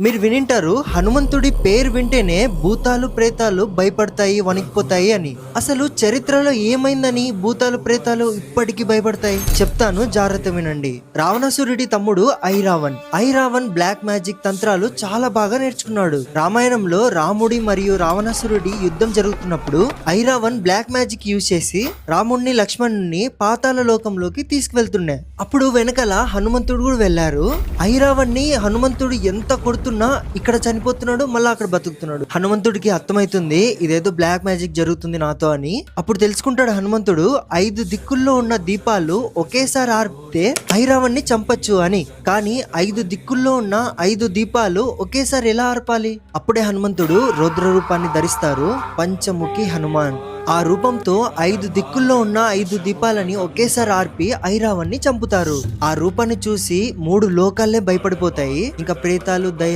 మీరు వినింటారు హనుమంతుడి పేరు వింటేనే భూతాలు ప్రేతాలు భయపడతాయి వణికిపోతాయి అని. అసలు చరిత్రలో ఏమైందని భూతాలు ప్రేతాలు ఇప్పటికీ భయపడతాయి చెప్తాను, జాగ్రత్త వినండి. రావణాసురుడి తమ్ముడు ఐరావణ్ బ్లాక్ మ్యాజిక్ తంత్రాలు చాలా బాగా నేర్చుకున్నాడు. రామాయణంలో రాముడి మరియు రావణాసురుడి యుద్ధం జరుగుతున్నప్పుడు ఐరావణ్ బ్లాక్ మ్యాజిక్ యూజ్ చేసి రాముడిని లక్ష్మణుని పాతాళ లోకంలోకి తీసుకువెళ్తుండే. అప్పుడు వెనకాల హనుమంతుడు కూడా వెళ్లారు. ఐరావణ్ణి హనుమంతుడు ఎంత కొడుతున్నా ఇక్కడ చనిపోతున్నాడు, మళ్ళీ అక్కడ బతుకుతున్నాడు. హనుమంతుడికి అర్థమైతుంది ఇదేదో బ్లాక్ మ్యాజిక్ జరుగుతుంది నాతో అని. అప్పుడు తెలుసుకుంటాడు హనుమంతుడు 5 దిక్కుల్లో ఉన్న దీపాలు ఒకేసారి ఆర్పితే ఐరావణ్ణి చంపచ్చు అని. కానీ 5 దిక్కుల్లో ఉన్న 5 దీపాలు ఒకేసారి ఎలా ఆర్పాలి? అప్పుడే హనుమంతుడు రౌద్ర రూపాన్ని ధరిస్తారు, పంచముఖి హనుమాన్. ఆ రూపంతో 5 దిక్కుల్లో ఉన్న 5 దీపాలని ఒకేసారి ఆర్పి ఐరావణ్ణి చంపుతారు. ఆ రూపాన్ని చూసి 3 లోకాలే భయపడిపోతాయి. ఇంకా ప్రేతాలు దయ్యాలు